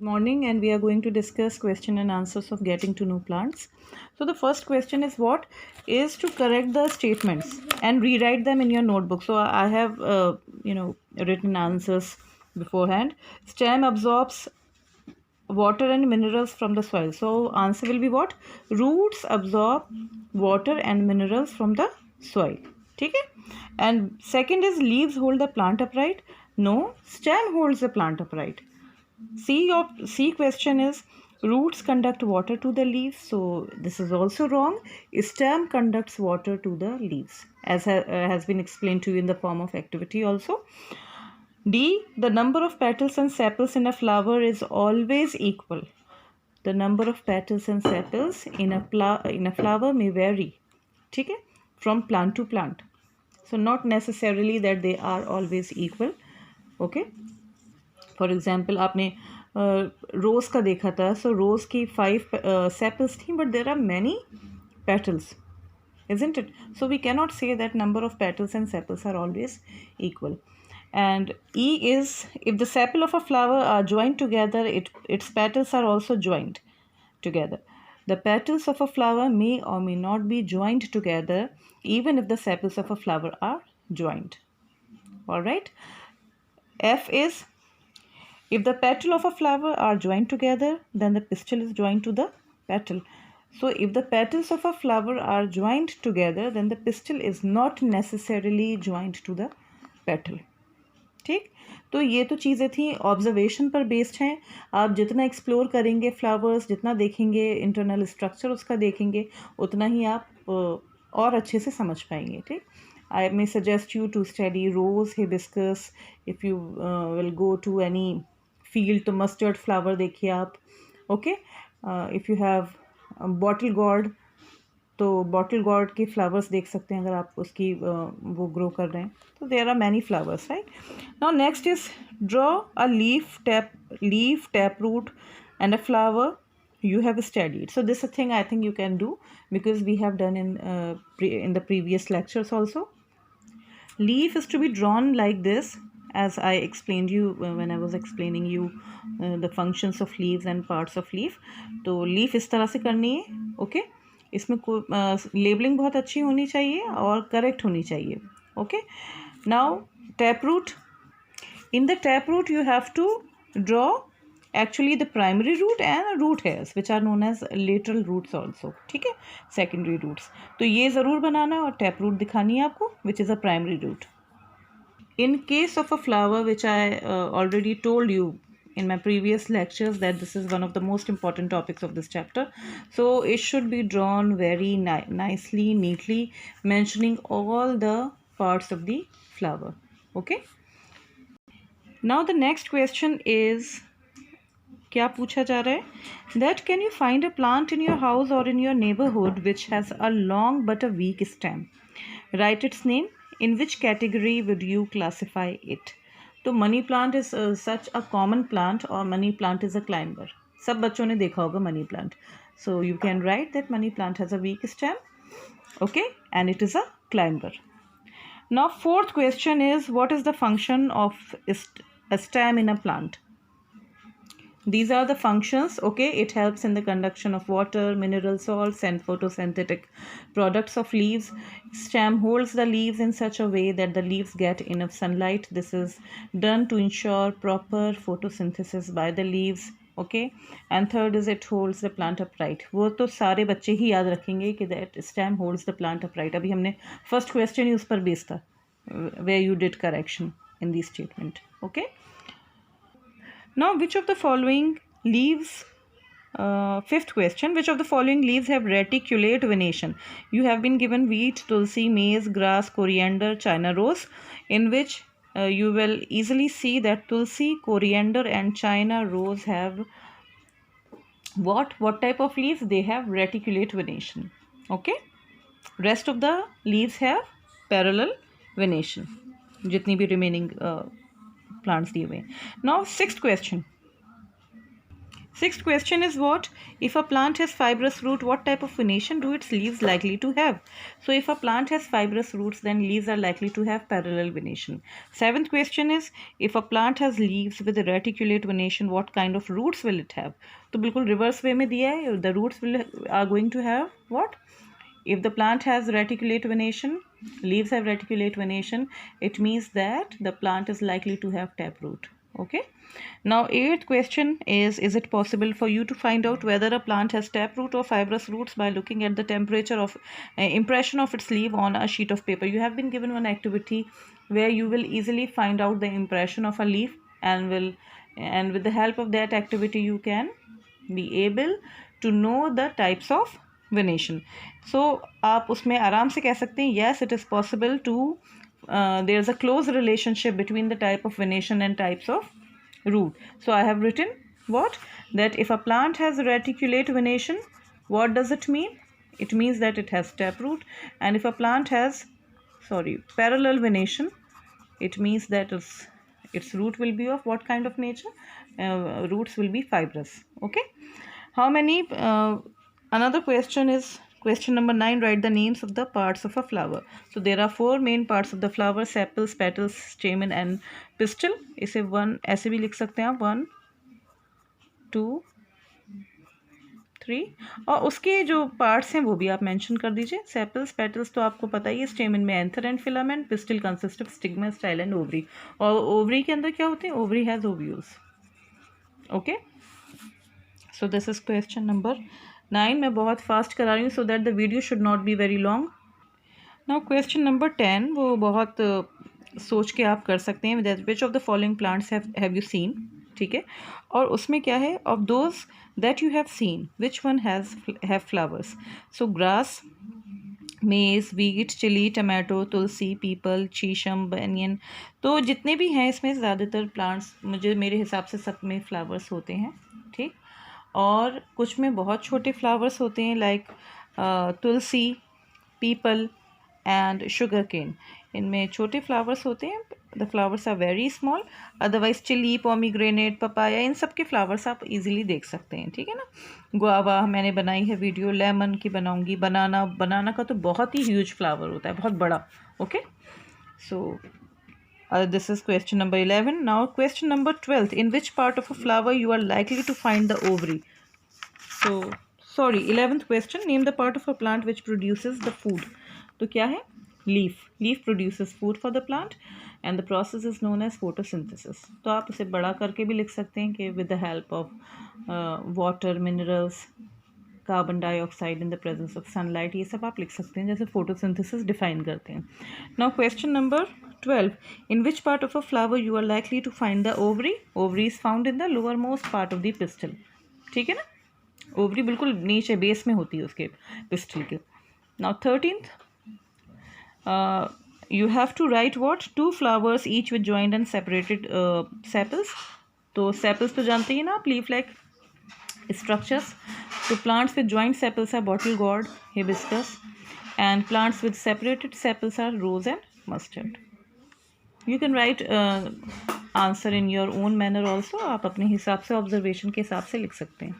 Morning, and we are going to discuss question and answers of getting to know plants. So the first question is, what is to correct the statements and rewrite them in your notebook. So I have written answers beforehand. Stem absorbs water and minerals from the soil. So answer will be what? Roots absorb water and minerals from the soil. Okay. And second is, leaves hold the plant upright. No, stem holds the plant upright. C question is, roots conduct water to the leaves. So this is also wrong. Stem conducts water to the leaves, as has been explained to you in the form of activity also. D, the number of petals and sepals in a flower is always equal. The number of petals and sepals in a flower may vary, okay, from plant to plant. So not necessarily that they are always equal. Okay. For example आपने रोज़ का देखा था. सो रोज़ की 5 sepals थी, but there are many petals, isn't it? So we cannot say that number of petals and sepals are always equal. And E is, if the sepal of a flower are joined together, its petals are also joined together. The petals of a flower may or may not be joined together, even if the sepals of a flower are joined. All right. F is, if the petal of a flower are joined together, then the pistil is joined to the petal. So if the petals of a flower are joined together, then the pistil is not necessarily joined to the petal. ठीक. तो ये तो चीज़ें थी observation पर based हैं. आप जितना एक्सप्लोर करेंगे फ्लावर्स, जितना देखेंगे इंटरनल स्ट्रक्चर उसका देखेंगे, उतना ही आप और अच्छे से समझ पाएंगे. ठीक. I may suggest you to study rose, hibiscus. If you will go to any field, तो मस्टर्ड फ्लावर देखिए आप. Okay. If you have bottle gourd, तो बॉटल गॉर्ड के फ्लावर्स देख सकते हैं अगर आप उसकी वो ग्रो कर रहे हैं. तो there are many flowers, right. Now next is, draw a leaf taproot and a flower you have studied. So this is a thing I think you can do, because we have done in the previous lectures also. Leaf is to be drawn like this, as I explained you when I was explaining you the functions of leaves and parts of leaf. तो leaf इस तरह से करनी है. Okay. इसमें labelling बहुत अच्छी होनी चाहिए और करेक्ट होनी चाहिए. Okay. Now taproot. In the taproot, you have to draw actually the primary root and root hairs, which are known as lateral roots also. ठीक है. Secondary roots. तो ये ज़रूर बनाना और taproot दिखानी है आपको, which is a primary root. In case of a flower, which I already told you in my previous lectures, that this is one of the most important topics of this chapter. So it should be drawn very nicely, neatly, mentioning all the parts of the flower. Okay. Now the next question is, क्या पूछा जा रहा है? That can you find a plant in your house or in your neighborhood which has a long but a weak stem? Write its name. In which category would you classify it? तो money plant is such a common plant, और money plant is a climber. सब बच्चों ने देखा होगा money plant. So you can write that money plant has a weak stem. Okay. And it is a climber. Now fourth question is, what is the function of a stem in a plant? These are the functions. Okay. It helps in the conduction of water, mineral salts, and photosynthetic products of leaves. Stem holds the leaves in such a way that the leaves get enough sunlight. This is done to ensure proper photosynthesis by the leaves. Okay. And third is, it holds the plant upright. वो तो सारे बच्चे ही याद रखेंगे कि that stem holds the plant upright. अभी हमने फर्स्ट क्वेश्चन ही उस पर बेस था, where you did correction in this statement. Okay. Now which of the following leaves, fifth question, which of the following leaves have reticulate venation? You have been given wheat, tulsi, maize, grass, coriander, china rose, in which you will easily see that tulsi, coriander, and china rose have what type of leaves? They have reticulate venation. Okay. Rest of the leaves have parallel venation, जितनी भी remaining plants दिए हुए. Now sixth question, Sixth question is what? If a plant has fibrous root, what type of venation do its leaves likely to have? So if a plant has fibrous roots, then leaves are likely to have parallel venation. Seventh question is, if a plant has leaves with a reticulate venation, what kind of roots will it have? तो बिल्कुल reverse way में दिया है. The roots are going to have what? If the plant has reticulate venation, leaves have reticulate venation, it means that the plant is likely to have taproot. Okay. Now, eighth question is it possible for you to find out whether a plant has taproot or fibrous roots by looking at the temperature of impression of its leaf on a sheet of paper? You have been given one activity where you will easily find out the impression of a leaf, and with the help of that activity you can be able to know the types of venation. So आप उसमें आराम से कह सकते हैं yes, it is possible to there's a close relationship between the type of venation and types of root. So I have written what? That if a plant has reticulate venation, what does it mean? It means that it has taproot. And if a plant has parallel venation, it means that its root will be of what kind of nature? Roots will be fibrous. Okay. How many? Another question is question number 9. Write the names of the parts of a flower. So there are 4 main parts of the flower: sepals, petals, stamen and pistil. इसे 1 ऐसे भी लिख सकते हैं आप, 1 2 3, और उसके जो पार्ट्स हैं वो भी आप मेंशन कर दीजिए. सेपल्स, पेटल्स तो आपको पता ही है. स्टेमन में anther and filament. Pistil consist of stigma, style and ovary. और ओवरी के अंदर क्या होते हैं? Ovary has ovules. Okay. So this is question number 9. मैं बहुत फास्ट करा रही हूँ so that the video should not be very long. Now question number 10, वो बहुत सोच के आप कर सकते हैं. विच of the following plants have you seen? ठीक है. और उसमें क्या है? Of those that you have seen, which one have flowers? So grass, मेज, वीट, चिली, टमाटो, तुलसी, पीपल, शीशम, बनियन. तो जितने भी हैं इसमें ज़्यादातर प्लांट्स मेरे हिसाब से सब में फ्लावर्स होते हैं. ठीक. और कुछ में बहुत छोटे फ्लावर्स होते हैं, like tulsi, peepal and sugarcane. इनमें छोटे फ्लावर्स होते हैं. The flowers are very small. Otherwise chilli, pomegranate, papaya, इन सब के फ्लावर्स आप इजीली देख सकते हैं. ठीक है ना. गुआवा मैंने बनाई है वीडियो. लेमन की बनाऊंगी. बनाना का तो बहुत ही ह्यूज फ्लावर होता है, बहुत बड़ा. Okay. So this is question number 11. Now question number 12. In which part of a flower you are likely to find the ovary? So 11th question. Name the part of a plant which produces the food. तो क्या है? Leaf. Leaf produces food for the plant and the process is known as photosynthesis. तो आप उसे बड़ा करके भी लिख सकते हैं कि with the help of water, minerals, carbon dioxide in the presence of sunlight, ये सब आप लिख सकते हैं जैसे फोटोसिंथेसिस डिफाइन करते हैं. Now question number 12. In which part of a flower you are likely to find the ovary? Ovary is found in the lower most part of the pistil. ठीक है ना. ओवरी बिल्कुल नीचे बेस में होती है उसके पिस्टल के. Now 13th. You have to write what? 2 flowers each with joint and separated sepals. तो सेपल्स तो जानते ही ना आप, leaf like structures. So plants with joint sepals are bottle gourd, hibiscus, and plants with separated sepals are rose and mustard. You can write answer in your own manner also. आप अपने हिसाब से, observation के हिसाब से लिख सकते हैं.